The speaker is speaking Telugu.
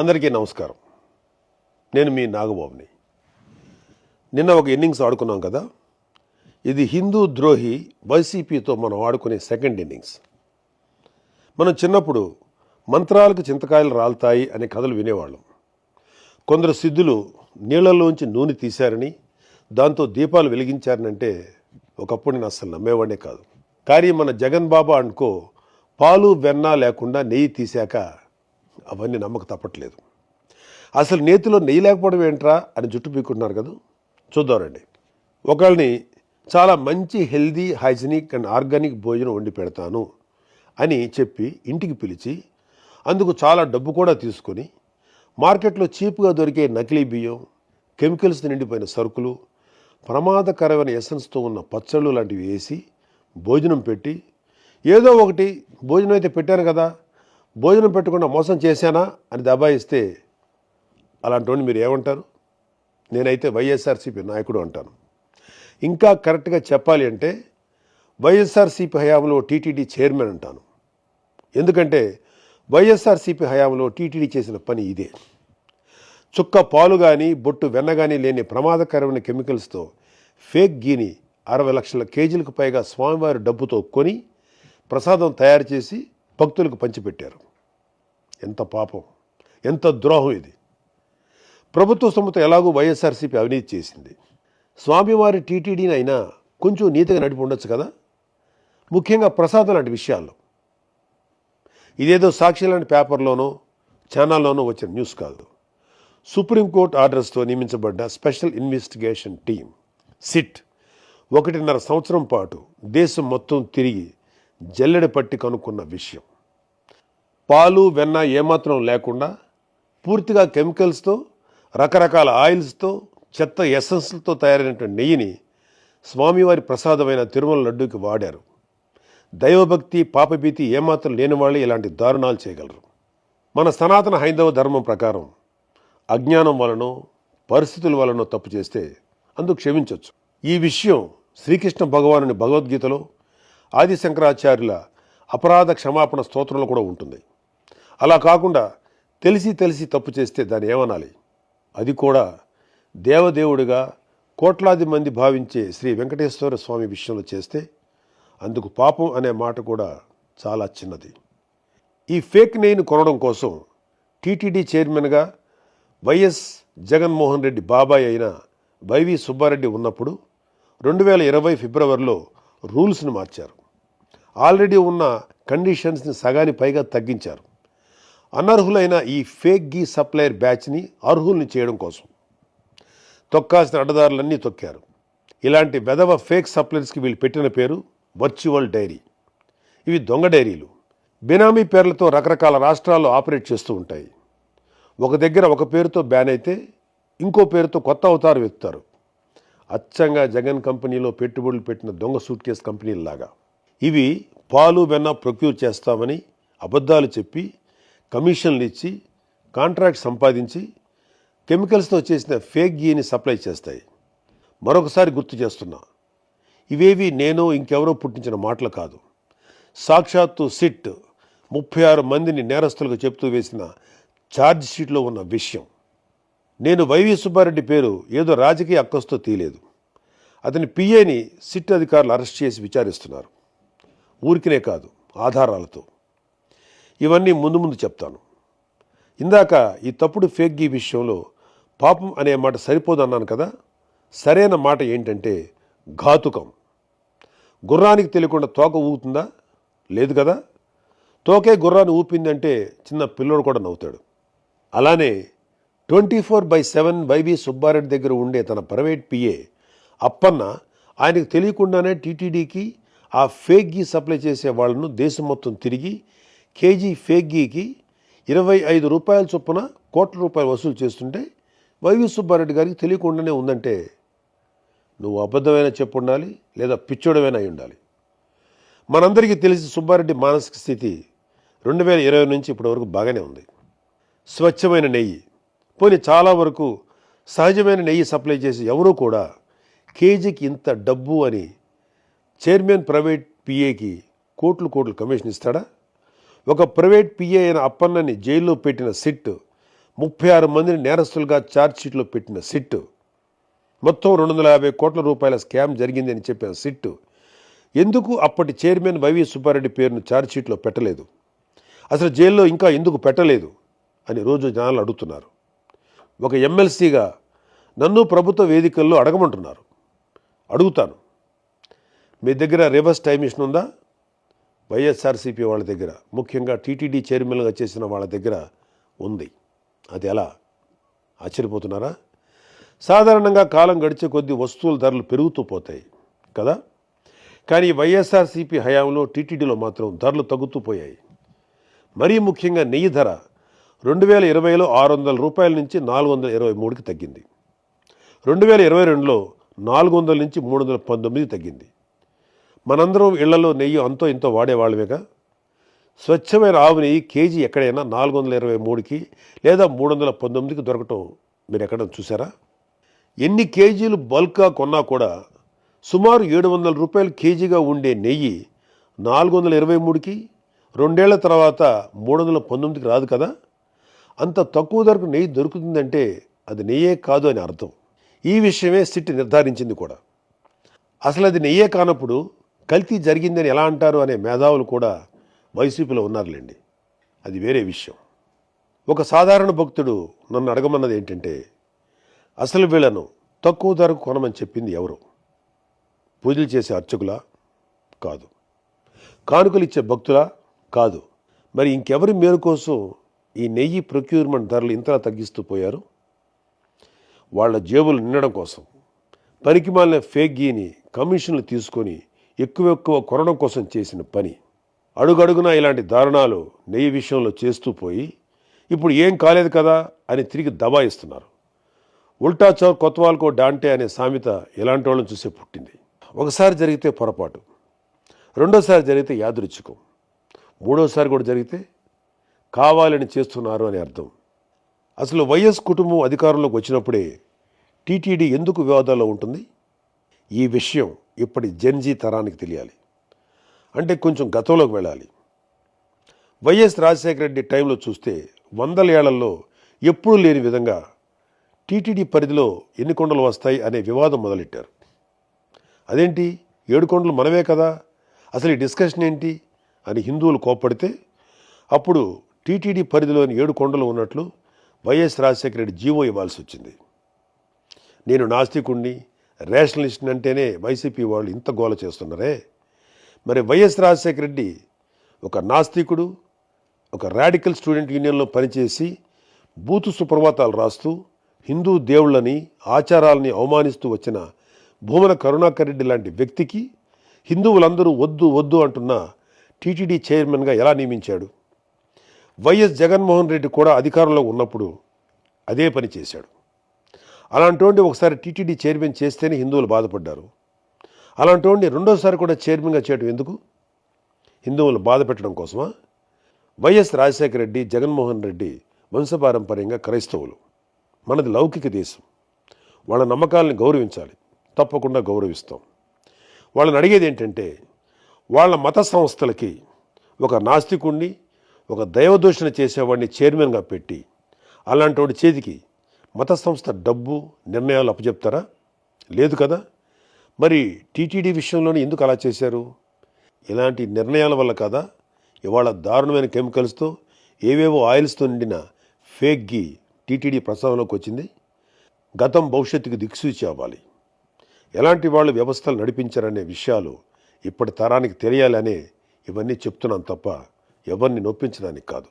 అందరికీ నమస్కారం. నేను మీ నాగబాబుని. నిన్న ఒక ఇన్నింగ్స్ ఆడుకున్నాం కదా. ఇది హిందూ ద్రోహి వైసీపీతో మనం ఆడుకునే సెకండ్ ఇన్నింగ్స్. మనం చిన్నప్పుడు మంత్రాలకు చింతకాయలు రాలుతాయి అనే కథలు వినేవాళ్ళం. కొందరు సిద్ధులు నీళ్లలోంచి నూనె తీశారని, దాంతో దీపాలు వెలిగించారనంటే ఒకప్పుడు నేను అసలు నమ్మేవాడే కాదు. కానీ మన జగన్ బాబా అనుకో పాలు వెన్న లేకుండా నెయ్యి తీశాక అవన్నీ నమ్మక తప్పట్లేదు. అసలు నేతిలో నెయ్యి లేకపోవడం ఏంట్రా అని జుట్టు పీక్కుంటున్నారు కదా. చూద్దామండి. ఒకళ్ళని చాలా మంచి హెల్దీ, హైజీనిక్ అండ్ ఆర్గానిక్ భోజనం వండి పెడతాను అని చెప్పి ఇంటికి పిలిచి అందుకు చాలా డబ్బు కూడా తీసుకొని మార్కెట్లో చీప్గా దొరికే నకిలీ బియ్యం, కెమికల్స్ నిండిపోయిన సరుకులు, ప్రమాదకరమైన ఎసెన్స్తో ఉన్న పచ్చళ్ళు లాంటివి వేసి భోజనం పెట్టి, ఏదో ఒకటి భోజనం అయితే పెట్టాను కదా, భోజనం పెట్టకుండా మోసం చేశానా అని దబాయిస్తే అలాంటి మీరు ఏమంటారు? నేనైతే వైఎస్ఆర్సీపీ నాయకుడు అంటాను. ఇంకా కరెక్ట్గా చెప్పాలి అంటే వైఎస్ఆర్సీపీ హయాంలో టీటీడీ చైర్మన్ అంటాను. ఎందుకంటే వైఎస్ఆర్సీపీ హయాంలో టీటీడీ చేసిన పని ఇదే. చుక్క పాలు కానీ బొట్టు వెన్న కానీ లేని ప్రమాదకరమైన కెమికల్స్తో ఫేక్ గీని 60 లక్షల కేజీలకు పైగా స్వామివారి డబ్బుతో కొని ప్రసాదం తయారు చేసి భక్తులకు పంచిపెట్టారు. ఎంత పాపం, ఎంత ద్రోహం ఇది. ప్రభుత్వ సొమ్ముతో ఎలాగూ వైఎస్ఆర్సీపీ అవినీతి చేసింది. స్వామివారి టీటీడీని అయినా కొంచెం నీతిగా నడిపి ఉండొచ్చు కదా, ముఖ్యంగా ప్రసాదం లాంటి విషయాల్లో. ఇదేదో సాక్షి లాంటి పేపర్లోనో ఛానల్లోనో వచ్చిన న్యూస్ కాదు. సుప్రీంకోర్టు ఆర్డర్స్తో నియమించబడ్డ స్పెషల్ ఇన్వెస్టిగేషన్ టీం సిట్ 1.5 సంవత్సరం పాటు దేశం మొత్తం తిరిగి జల్లెడ పట్టి కనుక్కున్న విషయం. పాలు వెన్న ఏమాత్రం లేకుండా పూర్తిగా కెమికల్స్తో, రకరకాల ఆయిల్స్తో, చెత్త ఎసెన్స్లతో తయారైనటువంటి నెయ్యిని స్వామివారి ప్రసాదమైన తిరుమల లడ్డూకి వాడారు. దైవభక్తి, పాపభీతి ఏమాత్రం లేని వాళ్ళు ఇలాంటి దారుణాలు చేయగలరు. మన సనాతన హైందవ ధర్మం ప్రకారం అజ్ఞానం వలనో పరిస్థితుల వలనో తప్పు చేస్తే అందుకు క్షమించవచ్చు. ఈ విషయం శ్రీకృష్ణ భగవానుని భగవద్గీతలో, ఆది శంకరాచార్యుల అపరాధ క్షమాపణ స్తోత్రంలో కూడా ఉంటుంది. అలా కాకుండా తెలిసి తప్పు చేస్తే దాన్ని ఏమనాలి? అది కూడా దేవదేవుడిగా కోట్లాది మంది భావించే శ్రీ వెంకటేశ్వర స్వామి విషయంలో చేస్తే అందుకు పాపం అనే మాట కూడా చాలా చిన్నది. ఈ ఫేక్ నెయ్యిని కొనడం కోసం టీటీడీ చైర్మన్గా వైఎస్ జగన్మోహన్ రెడ్డి బాబాయ్ అయిన వైవి సుబ్బారెడ్డి ఉన్నప్పుడు 2020 ఫిబ్రవరిలో రూల్స్ని మార్చారు. ఆల్రెడీ ఉన్న కండిషన్స్ని సగాని పైగా తగ్గించారు. అనర్హులైన ఈ ఫేక్ గీ సప్లయర్ బ్యాచ్ని అర్హుల్ని చేయడం కోసం తొక్కాల్సిన అడ్డదారులన్నీ తొక్కారు. ఇలాంటి వెధవ ఫేక్ సప్లయర్స్కి వీళ్ళు పెట్టిన పేరు వర్చువల్ డైరీ. ఇవి దొంగ డైరీలు. బినామీ పేర్లతో రకరకాల రాష్ట్రాల్లో ఆపరేట్ చేస్తూ ఉంటాయి. ఒక దగ్గర ఒక పేరుతో బ్యాన్ అయితే ఇంకో పేరుతో కొత్త అవతారం ఎత్తుతారు. అచ్చంగా జగన్ కంపెనీలో పెట్టుబడులు పెట్టిన దొంగ సూట్ కేసు కంపెనీల్లాగా. ఇవి పాలు వెన్న ప్రొక్యూర్ చేస్తామని అబద్ధాలు చెప్పి కమిషన్లు ఇచ్చి కాంట్రాక్ట్ సంపాదించి కెమికల్స్తో చేసిన ఫేక్ గీని సప్లై చేస్తాయి. మరొకసారి గుర్తు చేస్తున్నా, ఇవేవి నేను ఇంకెవరో పుట్టించిన మాటలు కాదు. సాక్షాత్తు సిట్ 36 మందిని నేరస్తులకు చెప్తూ వేసిన ఛార్జ్ షీట్లో ఉన్న విషయం. నేను వైవి సుబ్బారెడ్డి పేరు ఏదో రాజకీయ అక్కస్తో తీయలేదు. అతని పిఏని సిట్ అధికారులు అరెస్ట్ చేసి విచారిస్తున్నారు. ఊరికినే కాదు, ఆధారాలతో. ఇవన్నీ ముందు చెప్తాను. ఇందాక ఈ తప్పుడు ఫేక్ గీ విషయంలో పాపం అనే మాట సరిపోదన్నాను కదా. సరైన మాట ఏంటంటే ఘాతుకం. గుర్రానికి తెలియకుండా తోక ఊగుతుందా? లేదు కదా. తోకే గుర్రాన్ని ఊపిందంటే చిన్న పిల్లోడు కూడా నవ్వుతాడు. అలానే 24/7 వైవి సుబ్బారెడ్డి దగ్గర ఉండే తన ప్రైవేట్ పిఏ అప్పన్న ఆయనకు తెలియకుండానే టీటీడీకి ఆ ఫేక్ గీ సప్లై చేసే వాళ్ళను దేశం మొత్తం తిరిగి కేజీ ఫేక్ గీకి 25 రూపాయల చొప్పున కోట్ల రూపాయలు వసూలు చేస్తుంటే వైవి సుబ్బారెడ్డి గారికి తెలియకుండానే ఉందంటే నువ్వు అబద్ధమైనా చెప్పు ఉండాలి, లేదా పిచ్చోడమైనా అయి ఉండాలి. మనందరికీ తెలిసి సుబ్బారెడ్డి మానసిక స్థితి 2020 నుంచి ఇప్పటి వరకు బాగానే ఉంది. స్వచ్ఛమైన నెయ్యి, పోనీ చాలా వరకు సహజమైన నెయ్యి సప్లై చేసి ఎవరూ కూడా కేజీకి ఇంత డబ్బు అని చైర్మన్ ప్రైవేట్ పిఏకి కోట్లు కమిషన్ ఇస్తాడా? ఒక ప్రైవేట్ పిఏ అయిన అప్పన్నని జైల్లో పెట్టిన సిట్ 36 మందిని నేరస్తులుగా ఛార్జ్షీట్లో పెట్టిన సిట్, మొత్తం 250 కోట్ల రూపాయల స్కామ్ జరిగిందని చెప్పిన సిట్ ఎందుకు అప్పటి చైర్మన్ వైవి సుబ్బారెడ్డి పేరును ఛార్జ్షీట్లో పెట్టలేదు, అసలు జైల్లో ఇంకా ఎందుకు పెట్టలేదు అని రోజు జనాలు అడుగుతున్నారు. ఒక ఎమ్మెల్సీగా నన్ను ప్రభుత్వ వేదికల్లో అడగమంటున్నారు. అడుగుతాను, మీ దగ్గర రివర్స్ టైం మిషన్ ఉందా? వైఎస్ఆర్సీపీ వాళ్ళ దగ్గర, ముఖ్యంగా టీటీడీ చైర్మన్గా చేసిన వాళ్ళ దగ్గర ఉంది. అది ఎలా? ఆశ్చర్యపోతున్నారా? సాధారణంగా కాలం గడిచే కొద్దీ వస్తువుల ధరలు పెరుగుతూ పోతాయి కదా, కానీ వైఎస్ఆర్సీపీ హయాంలో టీటీడీలో మాత్రం ధరలు తగ్గుతూ పోయాయి. మరీ ముఖ్యంగా నెయ్యి ధర 2020లో 600 రూపాయల నుంచి 423కి తగ్గింది. 2022లో 400 నుంచి 319కి తగ్గింది. మనందరం ఇళ్లలో నెయ్యి అంతో ఇంతో వాడేవాళ్ళమేగా. స్వచ్ఛమైన ఆవు నెయ్యి కేజీ ఎక్కడైనా 423కి లేదా 319కి దొరకటం మీరు ఎక్కడ చూసారా? ఎన్ని కేజీలు బల్క్గా కొన్నా కూడా సుమారు 700 రూపాయలు కేజీగా ఉండే నెయ్యి 423కి, 2 ఏళ్ల తర్వాత 319కి రాదు కదా. అంత తక్కువ ధరకు నెయ్యి దొరుకుతుందంటే అది నెయ్యే కాదు అని అర్థం. ఈ విషయమే సిట్ నిర్ధారించింది కూడా. అసలు అది నెయ్యే కానప్పుడు కల్తీ జరిగిందని ఎలా అంటారు అనే మేధావులు కూడా వైసీపీలో ఉన్నారులేండి. అది వేరే విషయం. ఒక సాధారణ భక్తుడు నన్ను అడగమన్నది ఏంటంటే, అసలు వీళ్ళను తక్కువ ధరకు కొనమని చెప్పింది ఎవరు? పూజలు చేసే అర్చకులా? కాదు. కానుకలు ఇచ్చే భక్తులా? కాదు. మరి ఇంకెవరి మేలు కోసం ఈ నెయ్యి ప్రొక్యూర్మెంట్ ధరలు ఇంతలా తగ్గిస్తూ పోయారు? వాళ్ళ జేబులు నిండడం కోసం, పనికిమాలిన ఫేక్ గీని కమిషన్లు తీసుకొని ఎక్కువ కొనడం కోసం చేసిన పని. అడుగడుగునా ఇలాంటి దారుణాలు నెయ్యి విషయంలో చేస్తూ పోయి ఇప్పుడు ఏం కాలేదు కదా అని తిరిగి దబాయిస్తున్నారు. ఉల్టా చౌర్ కొత్వాల్కో డాంటే అనే సామెత ఇలాంటి వాళ్ళని చూసే పుట్టింది. ఒకసారి జరిగితే పొరపాటు, రెండోసారి జరిగితే యాదృచ్ఛికం, మూడోసారి కూడా జరిగితే కావాలని చేస్తున్నారు అని అర్థం. అసలు వైఎస్ కుటుంబం అధికారంలోకి వచ్చినప్పుడే టీటీడీ ఎందుకు వివాదాల్లో ఉంటుంది? ఈ విషయం ఇప్పటి జెన్జీ తరానికి తెలియాలి. అంటే కొంచెం గతంలోకి వెళ్ళాలి. వైఎస్ రాజశేఖర రెడ్డి టైంలో చూస్తే 100 ఏళ్లలో ఎప్పుడూ లేని విధంగా టీటీడీ పరిధిలో ఎన్ని కొండలు వస్తాయి అనే వివాదం మొదలెట్టారు. అదేంటి, 7 కొండలు మనమే కదా, అసలు ఈ డిస్కషన్ ఏంటి అని హిందువులు కోప్పడితే అప్పుడు టీటీడీ పరిధిలోని 7 కొండలు ఉన్నట్లు వైఎస్ రాజశేఖర రెడ్డి జీవో ఇవ్వాల్సి వచ్చింది. నేను నాస్తికుణ్ణి, రేషనలిస్ట్ అంటేనే వైసీపీ వాళ్ళు ఇంత గోల చేస్తున్నారే. మరి వైఎస్ రాజశేఖర రెడ్డి ఒక నాస్తికుడు, ఒక రాడికల్ స్టూడెంట్ యూనియన్లో పనిచేసి బూతు సుప్రభాతాలు రాస్తూ హిందూ దేవుళ్ళని, ఆచారాలని అవమానిస్తూ వచ్చిన భూమన కరుణాకర్ రెడ్డి లాంటి వ్యక్తికి హిందువులందరూ వద్దు వద్దు అంటున్న టీటీడీ చైర్మన్గా ఎలా నియమించాడు? వైఎస్ జగన్మోహన్ రెడ్డి కూడా అధికారంలో ఉన్నప్పుడు అదే పని చేశాడు. అలాంటి ఒకసారి టీటీడీ చైర్మన్ చేస్తేనే హిందువులు బాధపడ్డారు. అలాంటి రెండోసారి కూడా చైర్మన్గా చేయడం ఎందుకు? హిందువులను బాధ పెట్టడం కోసమా? వైఎస్ రాజశేఖర రెడ్డి, జగన్మోహన్ రెడ్డి వంశపారంపర్యంగా క్రైస్తవులు. మనది లౌకిక దేశం. వాళ్ళ నమ్మకాలని గౌరవించాలి, తప్పకుండా గౌరవిస్తాం. వాళ్ళని అడిగేది ఏంటంటే, వాళ్ళ మత సంస్థలకి ఒక నాస్తికుణ్ణి, ఒక దైవదూషణ చేసేవాడిని చైర్మన్గా పెట్టి అలాంటి వాడి చేతికి మత సంస్థ డబ్బు, నిర్ణయాలు అప్పచెప్తారా? లేదు కదా. మరి టీటీడీ విషయంలోనే ఎందుకు అలా చేశారు? ఇలాంటి నిర్ణయాల వల్ల కదా ఇవాళ దారుణమైన కెమికల్స్తో, ఏవేవో ఆయిల్స్తో నిండిన ఫేక్ గీ టీటీడీ ప్రస్తావనలోకి వచ్చింది. గతం భవిష్యత్తుకు దిక్సూచి అవ్వాలి. ఎలాంటి వాళ్ళు వ్యవస్థలు నడిపించారనే విషయాలు ఇప్పటి తరానికి తెలియాలనే ఇవన్నీ చెప్తున్నాను తప్ప ఎవరిని నొప్పించడానికి కాదు.